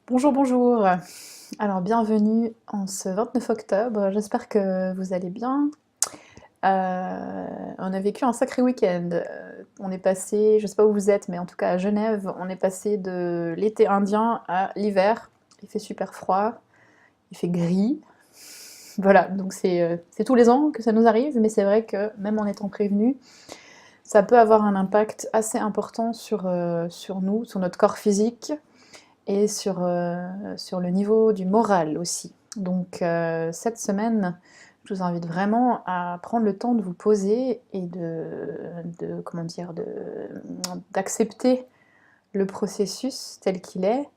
Bonjour, bonjour. Alors bienvenue en ce 29 octobre, j'espère que vous allez bien. On a vécu un sacré week-end. On est passé, je sais pas où vous êtes, mais en tout cas à Genève, on est passé de l'été indien à l'hiver. Il fait super froid, il fait gris. Voilà, donc c'est tous les ans que ça nous arrive, mais c'est vrai que même en étant prévenu, ça peut avoir un impact assez important sur nous, sur notre corps physique et sur le niveau du moral aussi. Donc cette semaine, je vous invite vraiment à prendre le temps de vous poser et comment dire, d'accepter le processus tel qu'il est,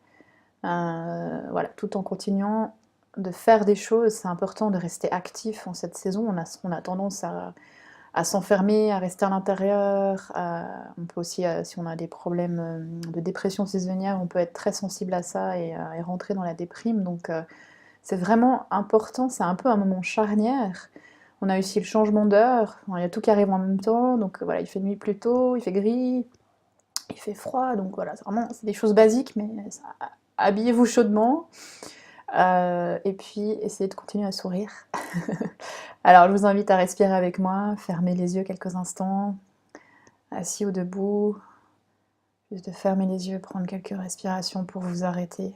voilà, tout en continuant de faire des choses. C'est important de rester actif en cette saison. On a tendance à s'enfermer, à rester à l'intérieur. On peut aussi, si on a des problèmes de dépression saisonnière, on peut être très sensible à ça et rentrer dans la déprime. Donc c'est vraiment important, c'est un peu un moment charnière. On a aussi le changement d'heure, il y a tout qui arrive en même temps, donc voilà, il fait nuit plus tôt, il fait gris, il fait froid, donc voilà, c'est des choses basiques, mais habillez-vous chaudement, et puis essayez de continuer à sourire. Alors je vous invite à respirer avec moi, fermez les yeux quelques instants, assis ou debout, juste de fermer les yeux, prendre quelques respirations pour vous arrêter.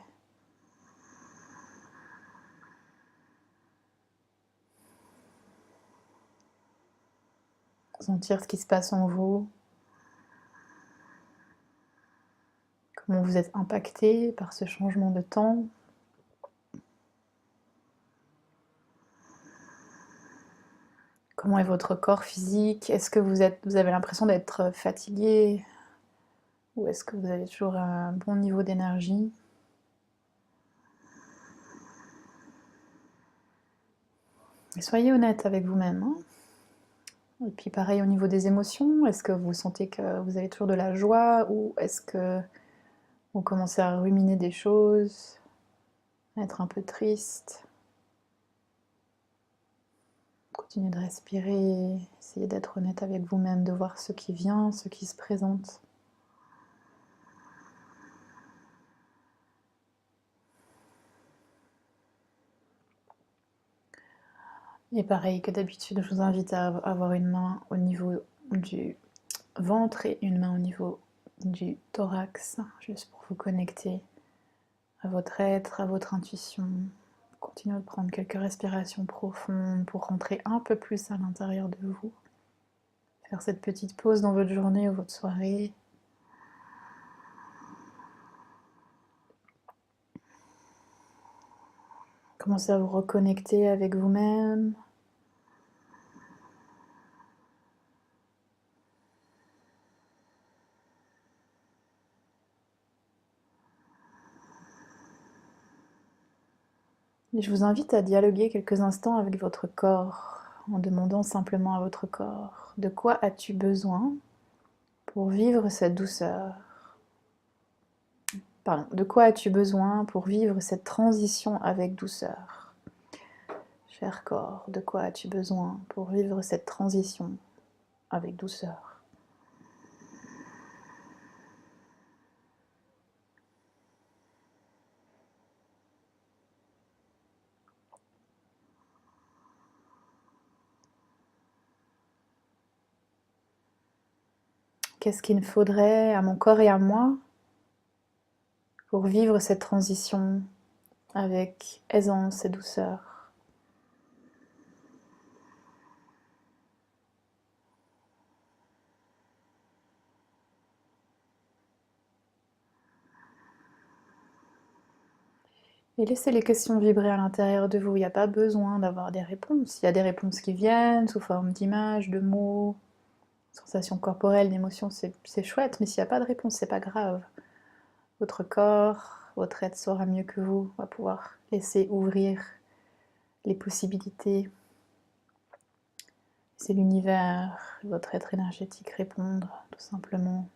Sentir ce qui se passe en vous, comment vous êtes impacté par ce changement de temps. Comment est votre corps physique? Est-ce que vous avez l'impression d'être fatigué? Ou est-ce que vous avez toujours un bon niveau d'énergie? Et soyez honnête avec vous-même, hein. Et puis pareil au niveau des émotions, est-ce que vous sentez que vous avez toujours de la joie ou est-ce que vous commencez à ruminer des choses, à être un peu triste? Continuez de respirer, essayez d'être honnête avec vous-même, de voir ce qui vient, ce qui se présente. Et pareil que d'habitude, je vous invite à avoir une main au niveau du ventre et une main au niveau du thorax, juste pour vous connecter à votre être, à votre intuition. Continuez de prendre quelques respirations profondes pour rentrer un peu plus à l'intérieur de vous. Faire cette petite pause dans votre journée ou votre soirée. Commencez à vous reconnecter avec vous-même. Et je vous invite à dialoguer quelques instants avec votre corps, en demandant simplement à votre corps, de quoi as-tu besoin pour vivre cette douceur? Pardon, de quoi as-tu besoin pour vivre cette transition avec douceur? Cher corps, de quoi as-tu besoin pour vivre cette transition avec douceur? Qu'est-ce qu'il me faudrait à mon corps et à moi pour vivre cette transition avec aisance et douceur? Et laissez les questions vibrer à l'intérieur de vous. Il n'y a pas besoin d'avoir des réponses. Il y a des réponses qui viennent sous forme d'images, de mots, sensations corporelles, d'émotions, c'est chouette, mais s'il n'y a pas de réponse, c'est pas grave. Votre corps, votre être saura mieux que vous, va pouvoir laisser ouvrir les possibilités. C'est l'univers, votre être énergétique répondre, tout simplement.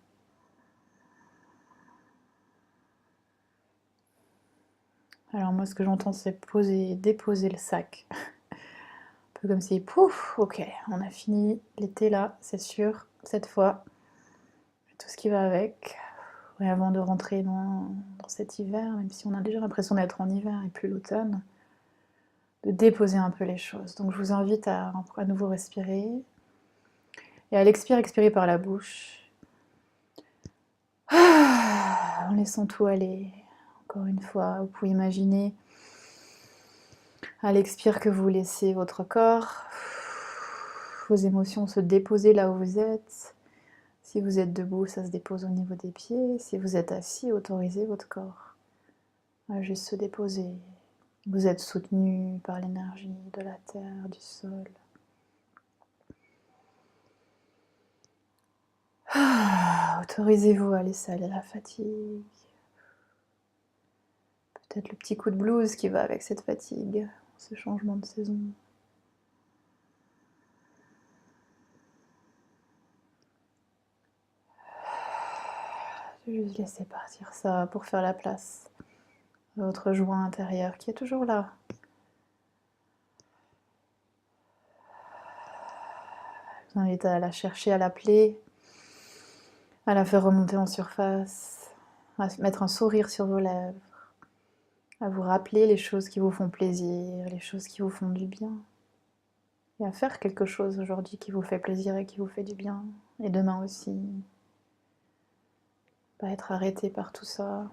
Alors moi, ce que j'entends, c'est poser, déposer le sac. Un peu comme si, pouf, ok, on a fini l'été là, c'est sûr, cette fois. Tout ce qui va avec. Et avant de rentrer dans cet hiver, même si on a déjà l'impression d'être en hiver et plus l'automne, de déposer un peu les choses. Donc je vous invite à nouveau respirer. Et à l'expire, expirez par la bouche. En laissant tout aller. Encore une fois, vous pouvez imaginer à l'expire que vous laissez votre corps, vos émotions se déposer là où vous êtes. Si vous êtes debout, ça se dépose au niveau des pieds. Si vous êtes assis, autorisez votre corps à juste se déposer. Vous êtes soutenu par l'énergie de la terre, du sol. Autorisez-vous à laisser aller la fatigue. Peut-être le petit coup de blues qui va avec cette fatigue, ce changement de saison. Juste laisser partir ça pour faire la place à votre joie intérieure qui est toujours là. Je vous invite à la chercher, à l'appeler, à la faire remonter en surface, à mettre un sourire sur vos lèvres, à vous rappeler les choses qui vous font plaisir, les choses qui vous font du bien. Et à faire quelque chose aujourd'hui qui vous fait plaisir et qui vous fait du bien. Et demain aussi. Pas être arrêté par tout ça.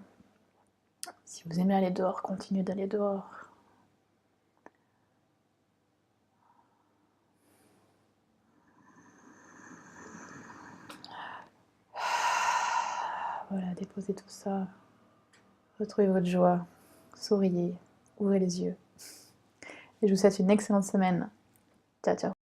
Si vous aimez aller dehors, continuez d'aller dehors. Voilà, déposez tout ça. Retrouvez votre joie. Souriez. Ouvrez les yeux. Et je vous souhaite une excellente semaine. Ciao, ciao.